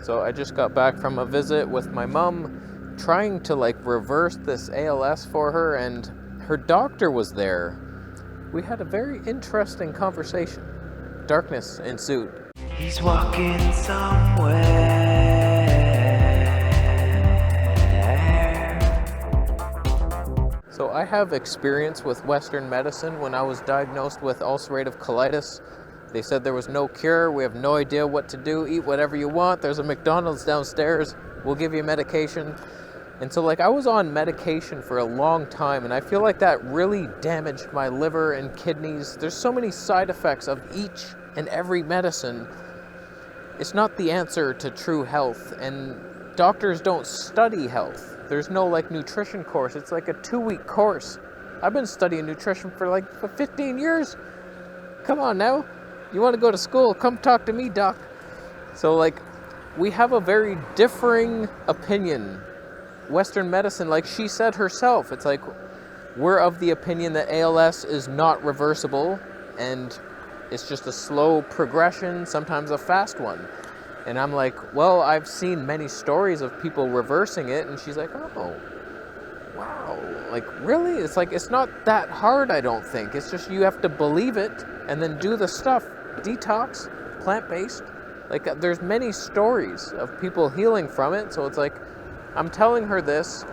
So I just got back from a visit with my mom, trying to like reverse this ALS for her, and her doctor was there. We had a very interesting conversation. Darkness ensued. He's walking somewhere. So I have experience with Western medicine. When I was diagnosed with ulcerative colitis, they said there was no cure. We have no idea what to do. Eat whatever you want. There's a McDonald's downstairs. We'll give you medication. And so like I was on medication for a long time, and I feel like that really damaged my liver and kidneys. There's so many side effects of each and every medicine. It's not the answer to true health, and doctors don't study health. There's no like nutrition course. It's like a 2-week course. I've been studying nutrition for 15 years. Come on now. You want to go to school? Come talk to me, doc. So like we have a very differing opinion. Western medicine, like she said herself, it's like we're of the opinion that ALS is not reversible and it's just a slow progression, sometimes a fast one. And I'm like, well, I've seen many stories of people reversing it. And she's like, oh, wow. Like, really? It's like, it's not that hard, I don't think. It's just you have to believe it and then do the stuff. Detox, plant-based. Like, there's many stories of people healing from it. So it's like, I'm telling her this,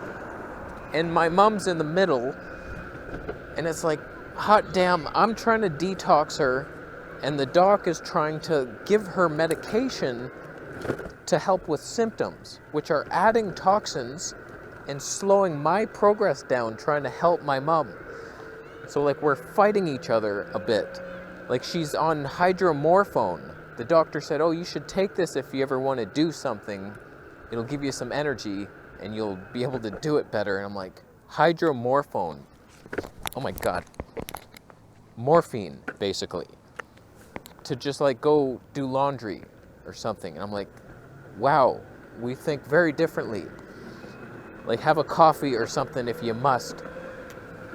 and my mom's in the middle. And it's like, hot damn, I'm trying to detox her. And the doc is trying to give her medication to help with symptoms, which are adding toxins and slowing my progress down, trying to help my mom. So like we're fighting each other a bit. Like she's on hydromorphone. The doctor said, oh, you should take this if you ever want to do something. It'll give you some energy and you'll be able to do it better. And I'm like, hydromorphone. Oh my God. Morphine, basically. To just like go do laundry or something. And I'm like, wow, we think very differently. Like have a coffee or something if you must.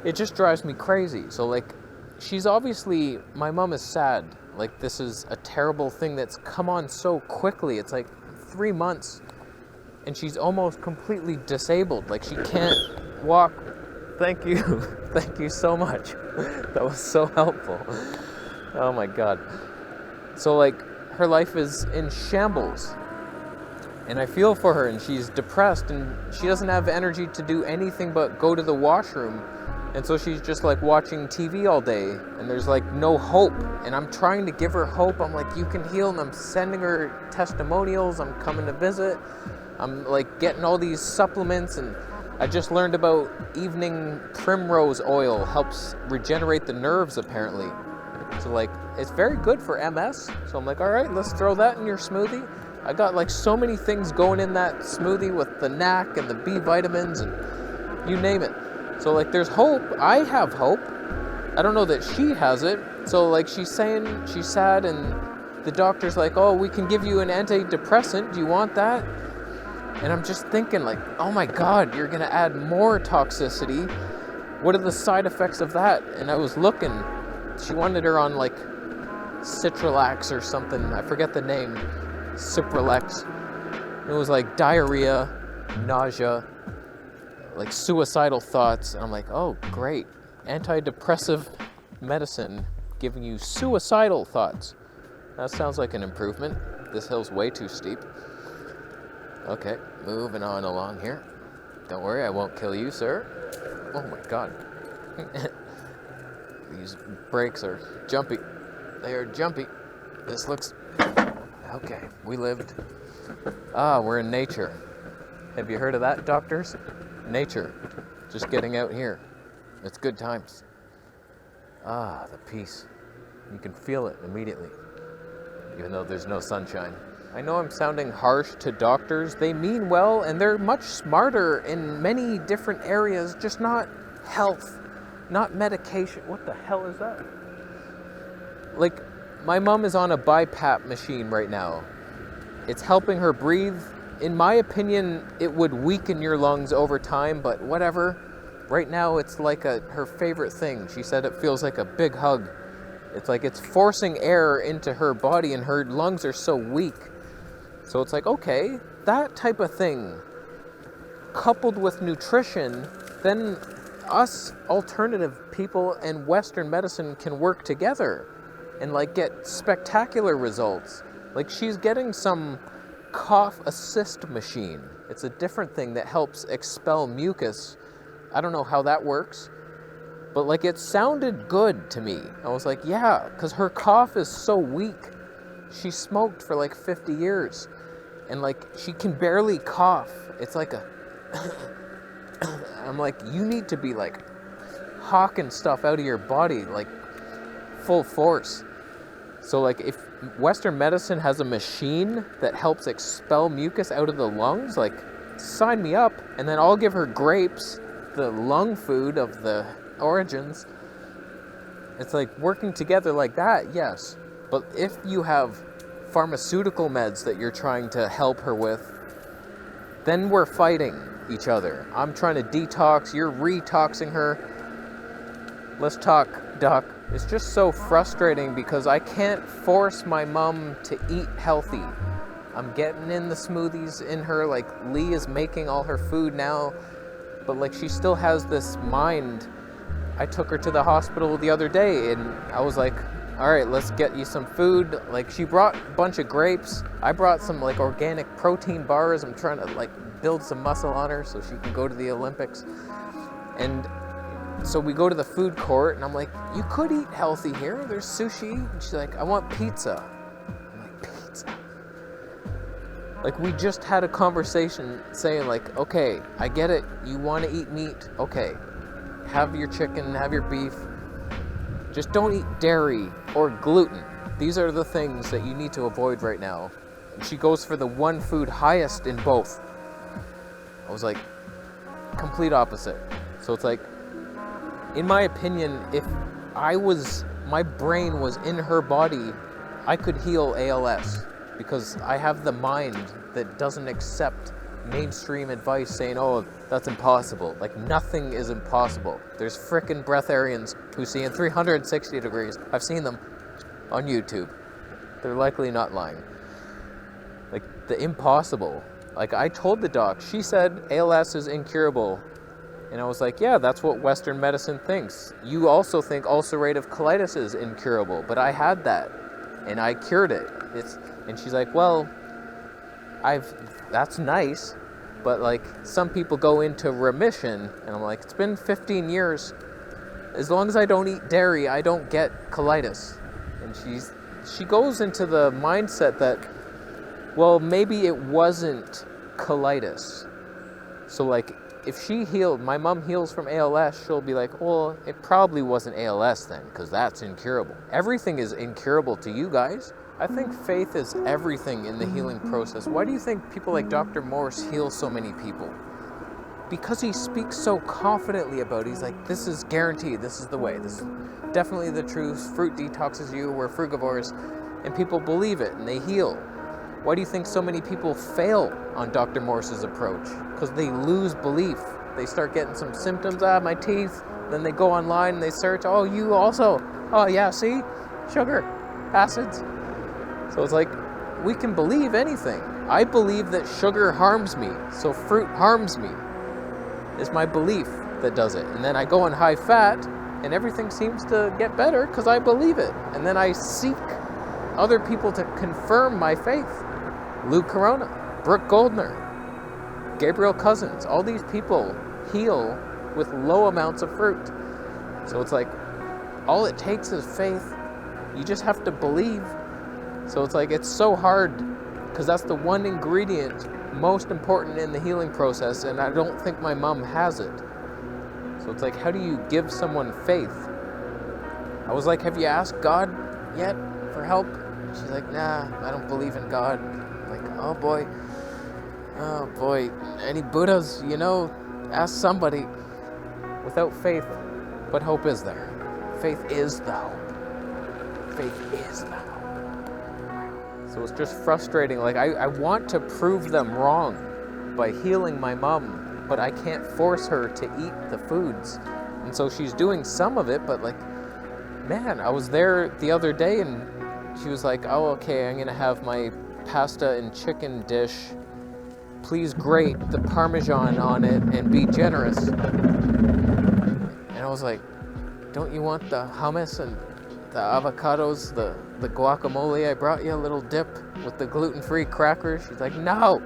It just drives me crazy. So like, she's obviously, my mom is sad. Like this is a terrible thing that's come on so quickly. It's like 3 months and she's almost completely disabled. Like she can't walk. Thank you. Thank you so much. That was so helpful. Oh my God. So like her life is in shambles and I feel for her, and she's depressed and she doesn't have energy to do anything but go to the washroom. And so she's just like watching TV all day and there's like no hope. And I'm trying to give her hope. I'm like, you can heal. And I'm sending her testimonials. I'm coming to visit. I'm like getting all these supplements, and I just learned about evening primrose oil helps regenerate the nerves apparently. So like, it's very good for MS. So I'm like, all right, let's throw that in your smoothie. I got like so many things going in that smoothie with the NAC and the B vitamins and you name it. So like, there's hope. I have hope. I don't know that she has it. So like, she's saying she's sad and the doctor's like, oh, we can give you an antidepressant. Do you want that? And I'm just thinking like, oh my God, you're going to add more toxicity. What are the side effects of that? And I was looking. She wanted her on like Citralax or something. I forget the name. Cipralex. It was like diarrhea, nausea, like suicidal thoughts. And I'm like, oh, great. Antidepressive medicine giving you suicidal thoughts. That sounds like an improvement. This hill's way too steep. Okay, moving on along here. Don't worry, I won't kill you, sir. Oh my God. These brakes are jumpy. They are jumpy. This looks... Okay, we lived. We're in nature. Have you heard of that, doctors? Nature. Just getting out here. It's good times. The peace. You can feel it immediately, even though there's no sunshine. I know I'm sounding harsh to doctors. They mean well, and they're much smarter in many different areas, just not health, not medication. What the hell is that? Like, my mom is on a BiPAP machine right now. It's helping her breathe. In my opinion, it would weaken your lungs over time, but whatever. Right now, it's like her favorite thing. She said it feels like a big hug. It's like it's forcing air into her body, and her lungs are so weak. So it's like, okay, that type of thing coupled with nutrition, then us alternative people and Western medicine can work together and like get spectacular results. Like she's getting some cough assist machine. It's a different thing that helps expel mucus. I don't know how that works, but like it sounded good to me. I was like, yeah, because her cough is so weak. She smoked for like 50 years and like she can barely cough. It's like a I'm like, you need to be like hawking stuff out of your body like full force. So like if Western medicine has a machine that helps expel mucus out of the lungs, like sign me up, and then I'll give her grapes, the lung food of the origins. It's like working together like that, yes. But if you have pharmaceutical meds that you're trying to help her with, then we're fighting each other. I'm trying to detox, you're retoxing her. Let's talk, Doc. It's just so frustrating because I can't force my mom to eat healthy. I'm getting in the smoothies in her, like Lee is making all her food now, but like she still has this mind. I took her to the hospital the other day and I was like, all right, let's get you some food. Like she brought a bunch of grapes. I brought some like organic protein bars. I'm trying to like build some muscle on her so she can go to the Olympics. And so we go to the food court and I'm like, you could eat healthy here. There's sushi. And she's like, I want pizza. I'm like, pizza? Like we just had a conversation saying like, okay, I get it. You want to eat meat. Okay, have your chicken, have your beef. Just don't eat dairy or gluten. These are the things that you need to avoid right now. And she goes for the one food highest in both. I was like, complete opposite. So it's like, in my opinion, if my brain was in her body, I could heal ALS because I have the mind that doesn't accept mainstream advice saying, oh, that's impossible. Like nothing is impossible. There's frickin' breatharians who see in 360 degrees. I've seen them on YouTube. They're likely not lying. Like the impossible. Like I told the doc, she said ALS is incurable. And I was like, yeah, that's what Western medicine thinks. You also think ulcerative colitis is incurable, but I had that and I cured it. And she's like, well, that's nice, but like some people go into remission. And I'm like, it's been 15 years. As long as I don't eat dairy, I don't get colitis. And she goes into the mindset that, well, maybe it wasn't colitis. So like, if my mom heals from ALS, she'll be like, well, it probably wasn't ALS then, because that's incurable. Everything is incurable to you guys. I think faith is everything in the healing process. Why do you think people like Dr. Morse heal so many people? Because he speaks so confidently about it. He's like, this is guaranteed, this is the way, this is definitely the truth. Fruit detoxes you, we're frugivores, and people believe it and they heal. Why do you think so many people fail on Dr. Morse's approach? Because they lose belief. They start getting some symptoms, my teeth. Then they go online and they search, oh, you also. Oh, yeah, see? Sugar, acids. So it's like, we can believe anything. I believe that sugar harms me, so fruit harms me. It's my belief that does it. And then I go on high fat, and everything seems to get better because I believe it. And then I seek other people to confirm my faith. Lou Corona, Brooke Goldner, Gabriel Cousins, all these people heal with low amounts of fruit. So it's like, all it takes is faith. You just have to believe. So it's like, it's so hard because that's the one ingredient most important in the healing process, and I don't think my mom has it. So it's like, how do you give someone faith? I was like, have you asked God yet for help? She's like, nah, I don't believe in God. I'm like, oh boy, any Buddhas, ask somebody. Without faith, what hope is there? Faith is the hope. Faith is the hope. So it's just frustrating. Like, I want to prove them wrong by healing my mom, but I can't force her to eat the foods. And so she's doing some of it, but like, man, I was there the other day and she was like, oh, okay, I'm going to have my pasta and chicken dish. Please grate the Parmesan on it and be generous. And I was like, don't you want the hummus and the avocados, the guacamole I brought you, a little dip with the gluten-free crackers? She's like, no.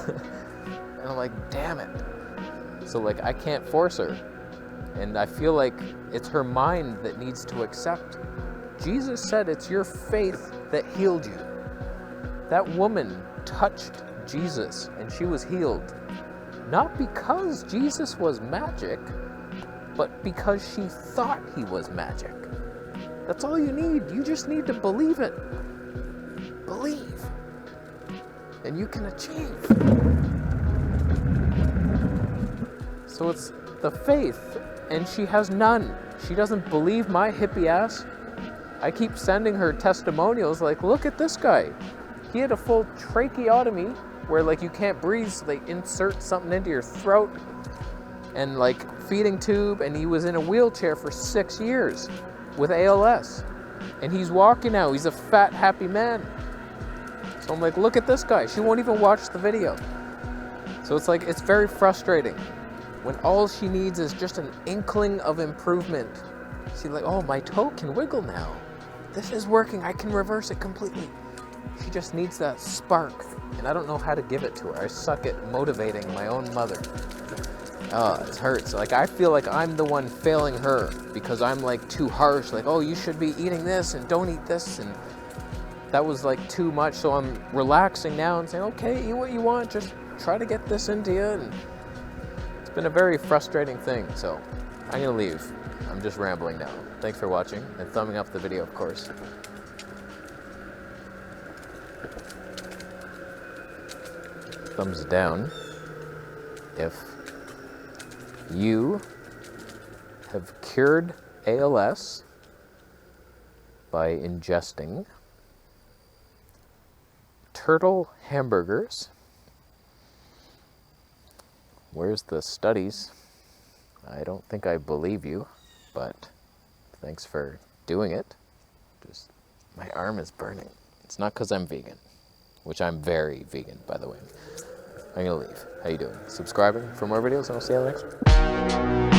And I'm like, damn it. So like, I can't force her. And I feel like it's her mind that needs to accept. Jesus said it's your faith that healed you. That woman touched Jesus and she was healed. Not because Jesus was magic, but because she thought he was magic. That's all you need. You just need to believe it. Believe. And you can achieve. So it's the faith, and she has none. She doesn't believe my hippie ass. I keep sending her testimonials like, look at this guy. He had a full tracheotomy where like you can't breathe, so they insert something into your throat and like feeding tube, and he was in a wheelchair for 6 years with ALS. And he's walking now. He's a fat, happy man. So I'm like, look at this guy. She won't even watch the video. So it's like, it's very frustrating when all she needs is just an inkling of improvement. She's like, oh, my toe can wiggle now. This is working. I can reverse it completely. She just needs that spark, and I don't know how to give it to her. I suck at motivating my own mother. Oh, it hurts. Like, I feel like I'm the one failing her because I'm like too harsh. Like, oh, you should be eating this and don't eat this. And that was like too much. So I'm relaxing now and saying, okay, eat what you want. Just try to get this into you. And it's been a very frustrating thing. So I'm going to leave. I'm just rambling now. Thanks for watching and thumbing up the video, of course. Thumbs down if you have cured ALS by ingesting turtle hamburgers. Where's the studies? I don't think I believe you, but thanks for doing it. Just, my arm is burning. It's not because I'm vegan, which I'm very vegan, by the way. I'm gonna leave. How you doing? Subscribing for more videos, and I'll see you on the next one.